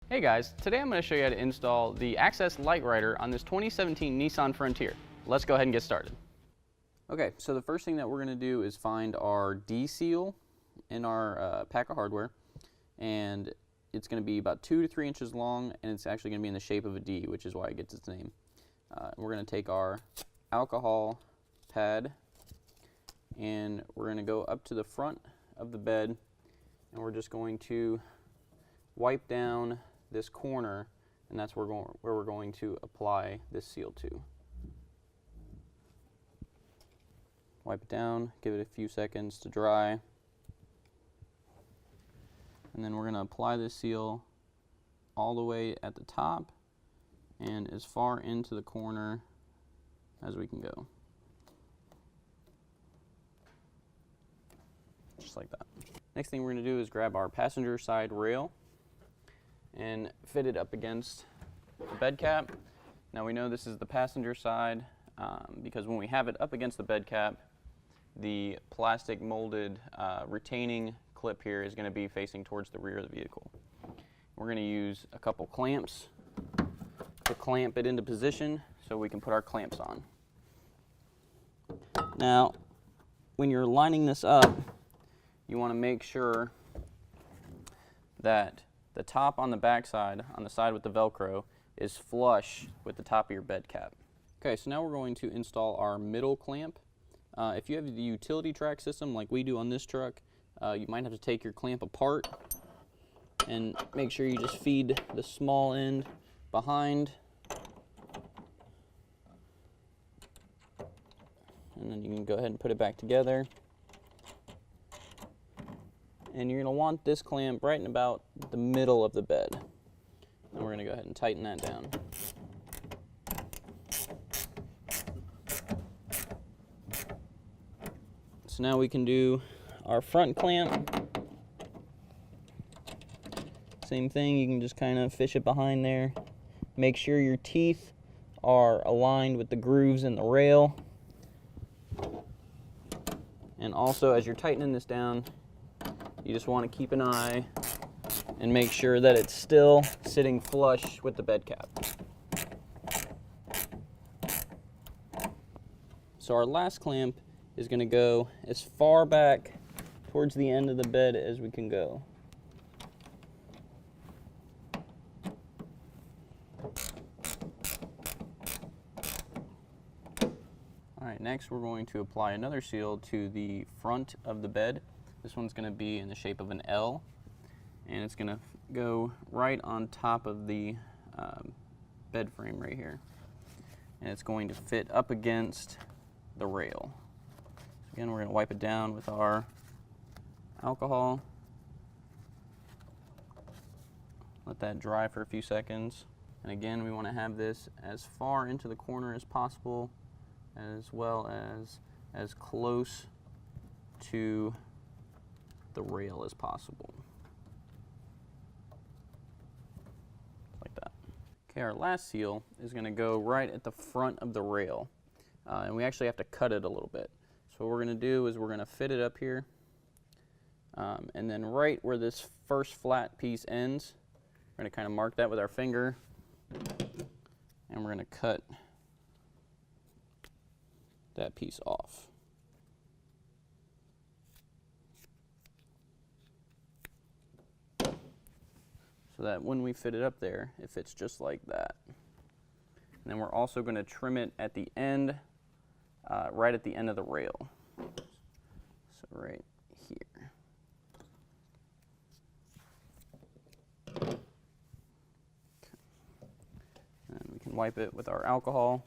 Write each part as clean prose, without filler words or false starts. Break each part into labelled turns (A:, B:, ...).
A: Hey guys, today I'm going to show you how to install the Access LiteRider on this 2017 Nissan Frontier. Let's go ahead and get started. Okay, so the first thing that we're going to do is find our D seal in our pack of hardware, and it's going to be about 2 to 3 inches long, and it's actually going to be in the shape of a D, which is why it gets its name. We're going to take our alcohol pad, and we're going to go up to the front of the bed, and we're just going to wipe down this corner, and that's where we're going to apply this seal to. Wipe it down, give it a few seconds to dry, and then we're going to apply this seal all the way at the top and as far into the corner as we can go. Just like that. Next thing we're going to do is grab our passenger side rail and fit it up against the bed cap. Now we know this is the passenger side because when we have it up against the bed cap, the plastic molded retaining clip here is going to be facing towards the rear of the vehicle. We're going to use a couple clamps to clamp it into position so we can put our clamps on. Now, when you're lining this up, you want to make sure that the top on the back side, on the side with the Velcro, is flush with the top of your bed cap. Okay, so now we're going to install our middle clamp. If you have the utility track system like we do on this truck, you might have to take your clamp apart and make sure you just feed the small end behind. And then you can go ahead and put it back together. And you're going to want this clamp right in about the middle of the bed. And we're going to go ahead and tighten that down. So now we can do our front clamp. Same thing, you can just kind of fish it behind there. Make sure your teeth are aligned with the grooves in the rail. And also, as you're tightening this down, you just want to keep an eye and make sure that it's still sitting flush with the bed cap. So our last clamp is going to go as far back towards the end of the bed as we can go. Alright, next we're going to apply another seal to the front of the bed. This one's going to be in the shape of an L, and it's going to go right on top of the bed frame right here. And it's going to fit up against the rail. So again, we're going to wipe it down with our alcohol. Let that dry for a few seconds. And again, we want to have this as far into the corner as possible, as well as close to the rail as possible. Like that. Okay, our last seal is going to go right at the front of the rail. And we actually have to cut it a little bit. So what we're going to do is we're going to fit it up here. And then right where this first flat piece ends, we're going to kind of mark that with our finger. And we're going to cut that piece off. So that when we fit it up there, it fits just like that. And then we're also going to trim it at the end, right at the end of the rail. So right here. Okay. And we can wipe it with our alcohol.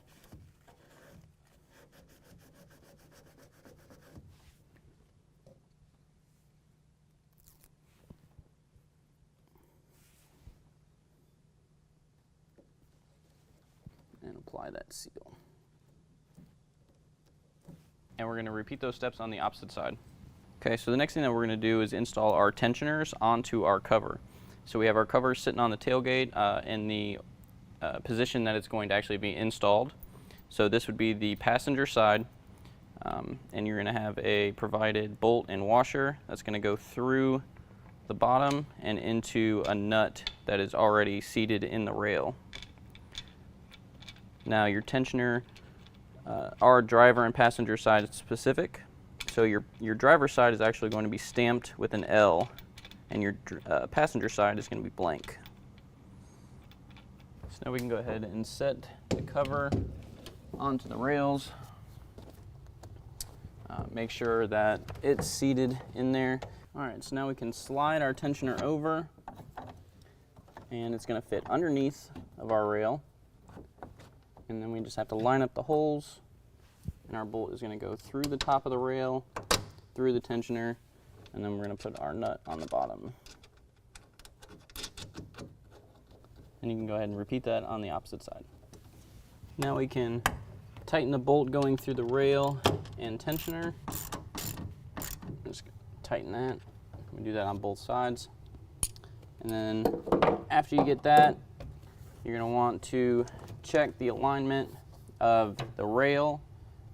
A: And apply that seal. And we're going to repeat those steps on the opposite side. Okay, so the next thing that we're going to do is install our tensioners onto our cover. So we have our cover sitting on the tailgate in the position that it's going to actually be installed. So this would be the passenger side, and you're going to have a provided bolt and washer that's going to go through the bottom and into a nut that is already seated in the rail. Now your tensioner, our driver and passenger side is specific, so your driver's side is actually going to be stamped with an L, and your passenger side is going to be blank. So now we can go ahead and set the cover onto the rails. Make sure that it's seated in there. All right, so now we can slide our tensioner over, and it's going to fit underneath of our rail. And then we just have to line up the holes, and our bolt is going to go through the top of the rail, through the tensioner, and then we're going to put our nut on the bottom. And you can go ahead and repeat that on the opposite side. Now we can tighten the bolt going through the rail and tensioner. Just tighten that. We do that on both sides. And then after you get that, you're going to want to check the alignment of the rail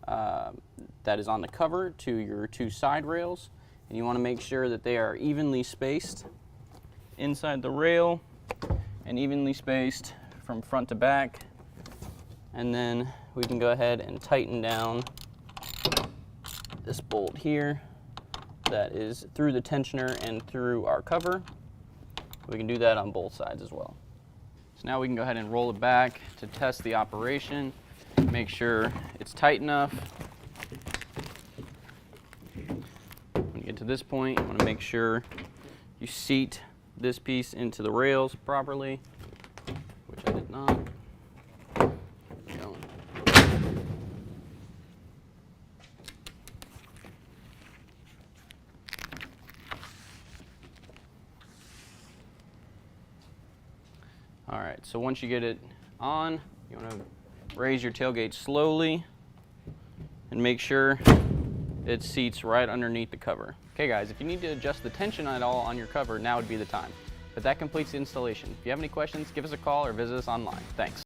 A: that is on the cover to your two side rails. And you want to make sure that they are evenly spaced inside the rail and evenly spaced from front to back. And then we can go ahead and tighten down this bolt here that is through the tensioner and through our cover. We can do that on both sides as well. So now we can go ahead and roll it back to test the operation, make sure it's tight enough. When you get to this point, you want to make sure you seat this piece into the rails properly, which I did not. All right, so once you get it on, you want to raise your tailgate slowly and make sure it seats right underneath the cover. Okay guys, if you need to adjust the tension at all on your cover, now would be the time. But that completes the installation. If you have any questions, give us a call or visit us online. Thanks.